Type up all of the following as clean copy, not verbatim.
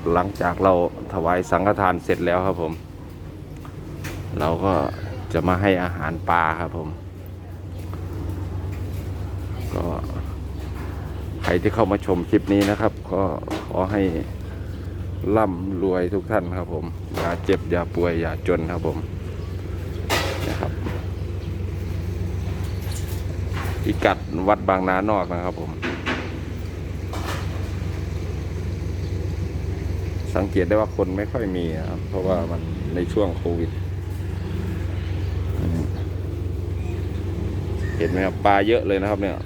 ครับหลังจากเราถวายสังฆทานเสร็จแล้วครับผมเราก็จะมาให้อาหารปลาครับผมก็ใครที่เข้ามาชมคลิปนี้นะครับก็ขอให้ร่ำรวยทุกท่านครับผมอย่าเจ็บอย่าป่วยอย่าจนครับผมนะครับพิกัดวัดบางนานอกนะครับผมสังเกตได้ว่าคนไม่ค่อยมีครับเพราะว่ามันในช่วงโควิดเห็นไหมครับปลาเยอะเลยนะครับเนี่ย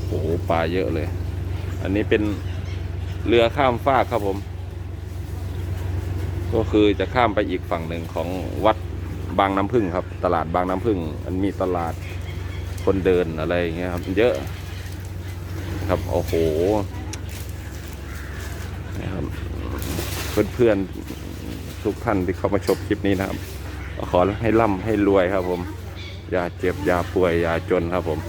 โอ้โหปลาเยอะเลยอันนี้เป็นเรือข้ามฟากครับผมก็คือจะข้ามไปอีกฝั่งหนึ่งของวัดบางน้ำพึ่งครับตลาดบางน้ำพึ่งมันมีตลาดคนเดินอะไรอย่างเงี้ยครับเยอะครับโอ้โหนะครับเพื่อนๆทุกท่านที่เข้ามาชมคลิปนี้นะครับขอให้ร่ำให้รวยครับผมอย่าเจ็บอย่าป่วยอย่าจนครับผม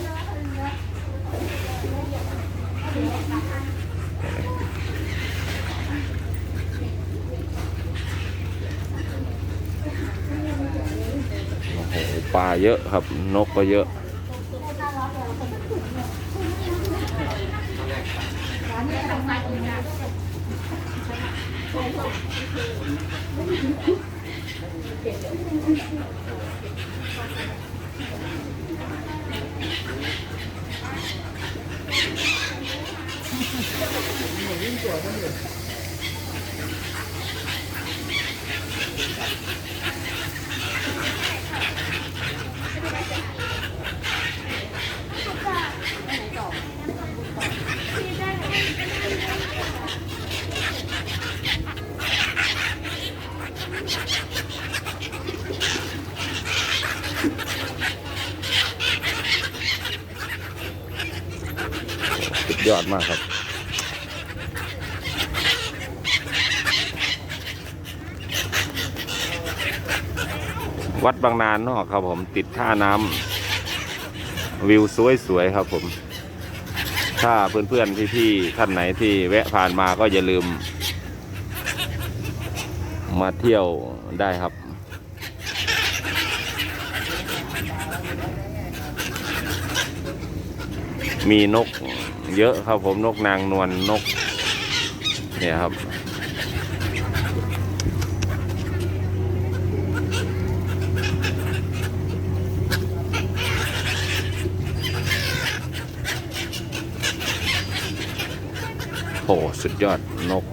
โอ้โหปลาเยอะครับนกก็เยอะสุดยอดมากครับวัดบางนานนอกครับผมติดท่าน้ำวิวสวยๆครับผมถ้าเพื่อนๆพี่ๆท่านไหนที่แวะผ่านมาก็อย่าลืมมาเที่ยวได้ครับมีนกเยอะครับผมนกนางนวลนกเนี่ยครับโอ้สุดยอดนก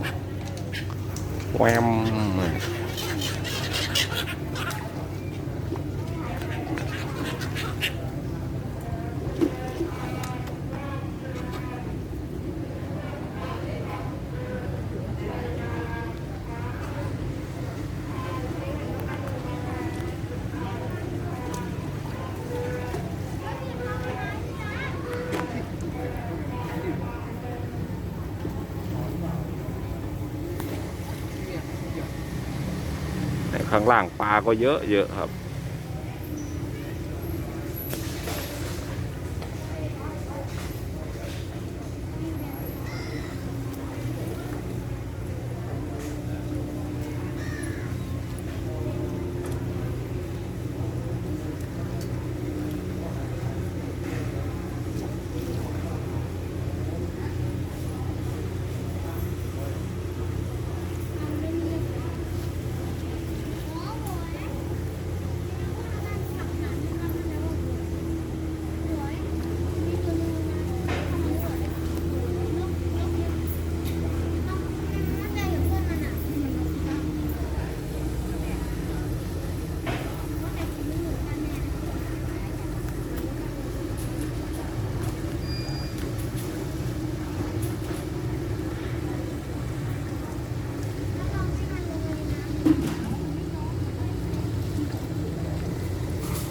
แวมข้างล่างปลาก็เยอะครับ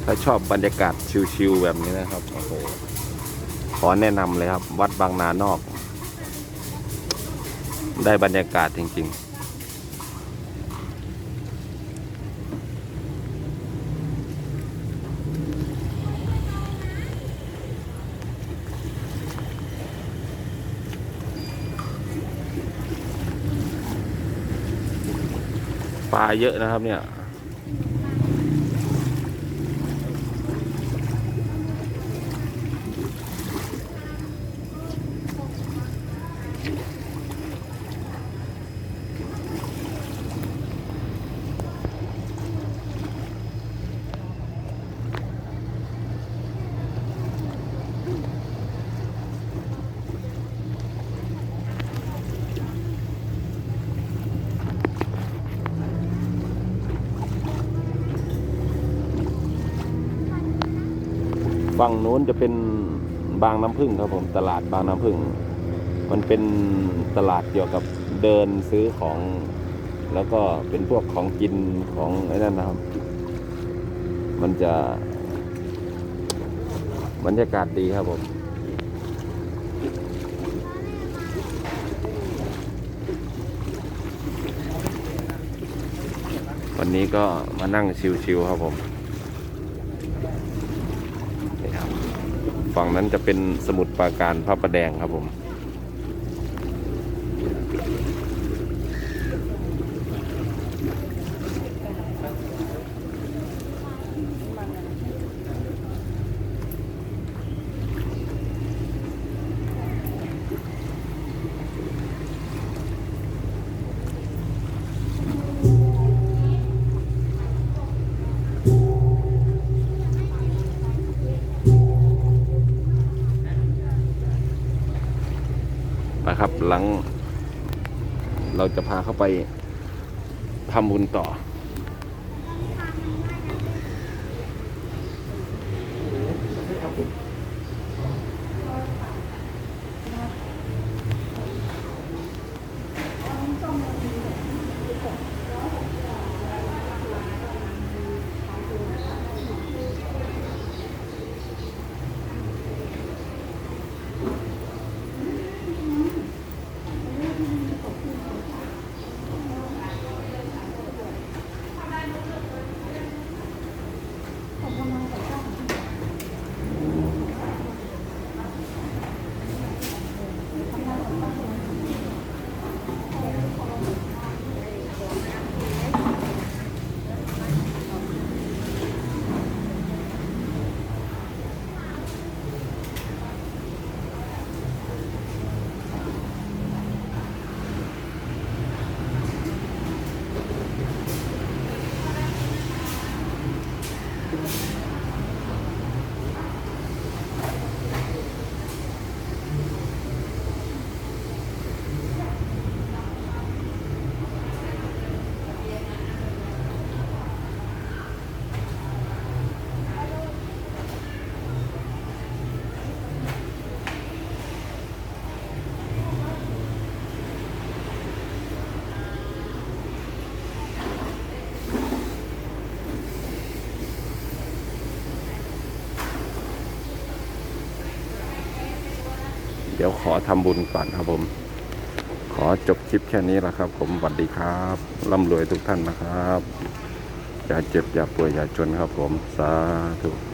ถ้าชอบบรรยากาศชิลๆแบบนี้นะครับโอ้โหขอแนะนำเลยครับวัดบางนานอกได้บรรยากาศจริงๆ อ ปลาเยอะนะครับเนี่ยฝั่งนู้นจะเป็นบางน้ำผึ้งครับผมตลาดบางน้ำผึ้งมันเป็นตลาดเกี่ยวกับเดินซื้อของแล้วก็เป็นพวกของกินของไอ้นั่นนะครับมันจะบรรยากาศดีครับผมวันนี้ก็มานั่งชิวๆครับผมนี่ครับฝั่งนั้นจะเป็นสมุทรปราการพระประแดงครับผมนะครับหลังเราจะพาเข้าไปทำบุญต่อเดี๋ยวขอทำบุญก่อนครับผมขอจบคลิปแค่นี้ละครับผมสวัสดีครับร่ำรวยทุกท่านนะครับอย่าเจ็บอย่าป่วยอย่าจนครับผมสาธุ